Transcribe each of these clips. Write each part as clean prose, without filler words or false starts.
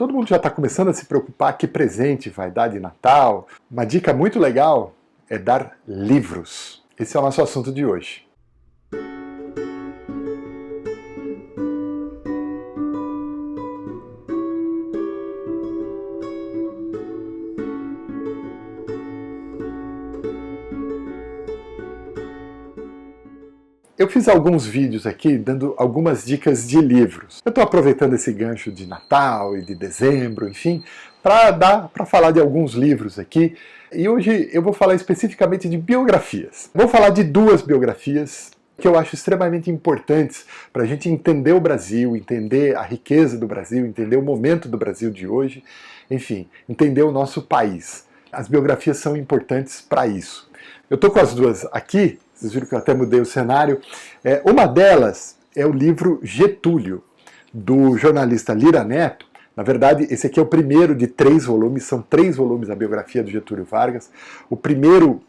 Todo mundo já está começando a se preocupar que presente vai dar de Natal. Uma dica muito legal é dar livros. Esse é o nosso assunto de hoje. Eu fiz alguns vídeos aqui dando algumas dicas de livros. Eu estou aproveitando esse gancho de Natal e de dezembro, enfim, para falar de alguns livros aqui. E hoje eu vou falar especificamente de biografias. Vou falar de duas biografias que eu acho extremamente importantes para a gente entender o Brasil, entender a riqueza do Brasil, entender o momento do Brasil de hoje, enfim, entender o nosso país. As biografias são importantes para isso. Eu estou com as duas aqui. Vocês viram que eu até mudei o cenário. Uma delas é o livro Getúlio, do jornalista Lira Neto. Na verdade, esse aqui é o primeiro de 3 volumes, são 3 volumes a biografia do Getúlio Vargas. O primeiro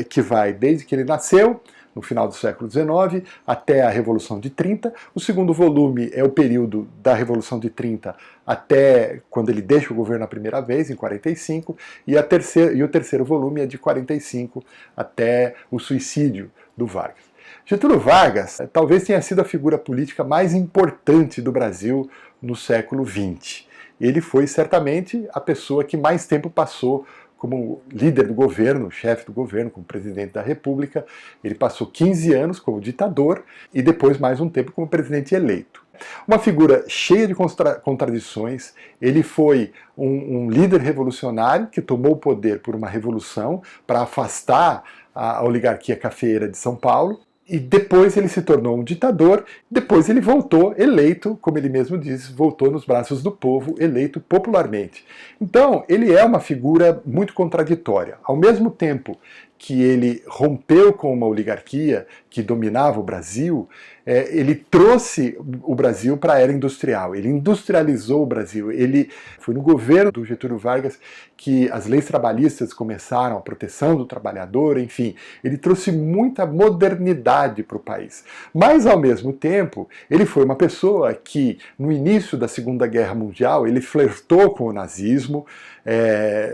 que vai desde que ele nasceu, no final do século XIX, até a Revolução de 30. O segundo volume é o período da Revolução de 30 até quando ele deixa o governo a primeira vez, em 45, e o terceiro volume é de 45 até o suicídio do Vargas. Getúlio Vargas talvez tenha sido a figura política mais importante do Brasil no século XX. Ele foi certamente a pessoa que mais tempo passou como líder do governo, chefe do governo, como presidente da República. Ele passou 15 anos como ditador e depois mais um tempo como presidente eleito. Uma figura cheia de contradições. Ele foi um líder revolucionário que tomou o poder por uma revolução para afastar a oligarquia cafeeira de São Paulo. E depois ele se tornou um ditador, depois ele voltou eleito, como ele mesmo diz, voltou nos braços do povo, eleito popularmente. Então, ele é uma figura muito contraditória. Ao mesmo tempo que ele rompeu com uma oligarquia que dominava o Brasil, ele trouxe o Brasil para a era industrial, ele industrializou o Brasil. Ele foi no governo do Getúlio Vargas que as leis trabalhistas começaram, a proteção do trabalhador, enfim, ele trouxe muita modernidade para o país. Mas, ao mesmo tempo, ele foi uma pessoa que, no início da Segunda Guerra Mundial, ele flertou com o nazismo,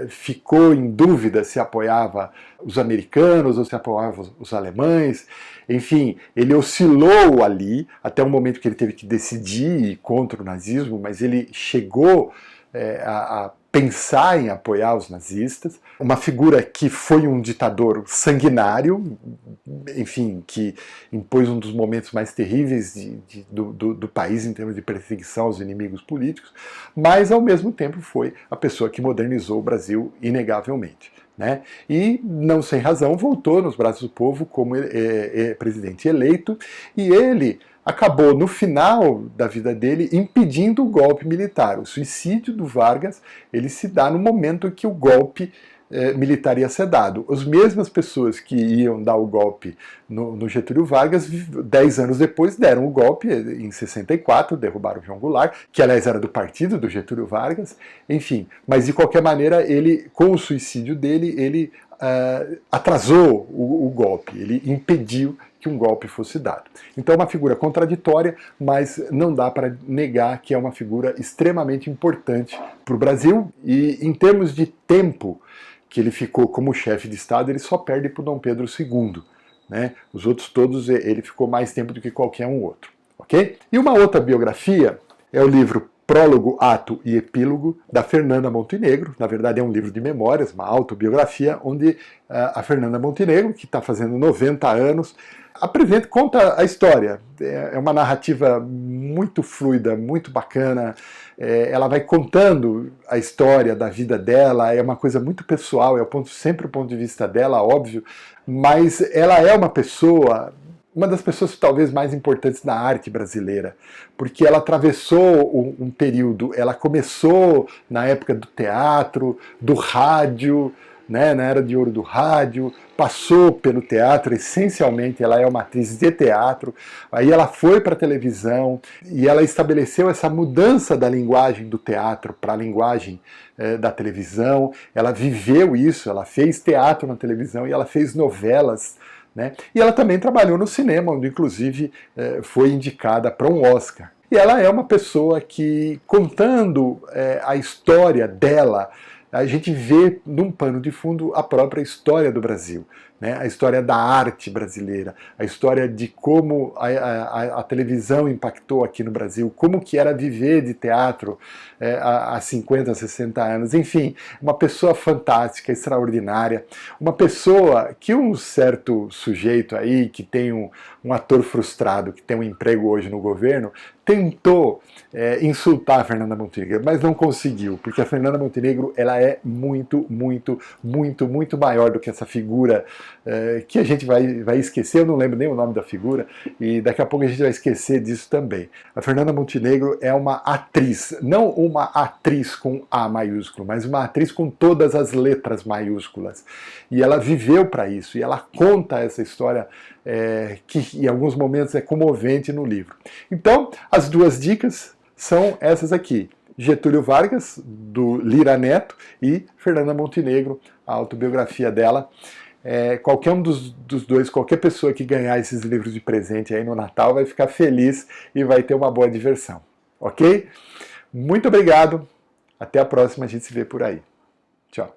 ficou em dúvida se apoiava os americanos ou se apoiava os alemães. Enfim, ele oscilou ali até o momento que ele teve que decidir contra o nazismo, mas ele chegou a pensar em apoiar os nazistas. Uma figura que foi um ditador sanguinário, enfim, que impôs um dos momentos mais terríveis do país em termos de perseguição aos inimigos políticos, mas ao mesmo tempo foi a pessoa que modernizou o Brasil inegavelmente. Né? E, não sem razão, voltou nos braços do povo como presidente eleito, e ele acabou, no final da vida dele, impedindo o golpe militar. O suicídio do Vargas, ele se dá no momento que o golpe militar ia ser dado. As mesmas pessoas que iam dar o golpe no Getúlio Vargas, 10 anos depois deram o golpe, em 64, derrubaram o João Goulart, que aliás era do partido do Getúlio Vargas, enfim. Mas de qualquer maneira, ele, com o suicídio dele, ele atrasou o golpe, ele impediu que um golpe fosse dado. Então é uma figura contraditória, mas não dá para negar que é uma figura extremamente importante para o Brasil, e em termos de tempo que ele ficou como chefe de Estado, ele só perde para o Dom Pedro II. Né? Os outros todos, ele ficou mais tempo do que qualquer um outro. Okay? E uma outra biografia é o livro Prólogo, Ato e Epílogo, da Fernanda Montenegro. Na verdade é um livro de memórias, uma autobiografia, onde a Fernanda Montenegro, que está fazendo 90 anos, conta a história. É uma narrativa muito fluida, muito bacana. Ela vai contando a história da vida dela, é uma coisa muito pessoal, sempre o ponto de vista dela, óbvio, mas ela é uma pessoa, uma das pessoas talvez mais importantes da arte brasileira, porque ela atravessou um período, ela começou na época do teatro, do rádio, né, na era de ouro do rádio, passou pelo teatro, essencialmente ela é uma atriz de teatro, aí ela foi para a televisão e ela estabeleceu essa mudança da linguagem do teatro para a linguagem da televisão. Ela viveu isso, ela fez teatro na televisão e ela fez novelas, né? E ela também trabalhou no cinema, onde inclusive foi indicada para um Oscar. E ela é uma pessoa que, contando a história dela, a gente vê num pano de fundo a própria história do Brasil, né? A história da arte brasileira, a história de como a televisão impactou aqui no Brasil, como que era viver de teatro há 50, 60 anos, enfim, uma pessoa fantástica, extraordinária, uma pessoa que um certo sujeito aí, que tem um ator frustrado, que tem um emprego hoje no governo, tentou insultar a Fernanda Montenegro, mas não conseguiu, porque a Fernanda Montenegro ela é muito, muito, muito, muito maior do que essa figura que a gente vai esquecer, eu não lembro nem o nome da figura, e daqui a pouco a gente vai esquecer disso também. A Fernanda Montenegro é uma atriz, não uma atriz com A maiúsculo, mas uma atriz com todas as letras maiúsculas. E ela viveu para isso, e ela conta essa história que em alguns momentos é comovente no livro. Então, as duas dicas são essas aqui. Getúlio Vargas, do Lira Neto, e Fernanda Montenegro, a autobiografia dela. Qualquer um dos dois, qualquer pessoa que ganhar esses livros de presente aí no Natal vai ficar feliz e vai ter uma boa diversão. Ok? Muito obrigado. Até a próxima, a gente se vê por aí. Tchau.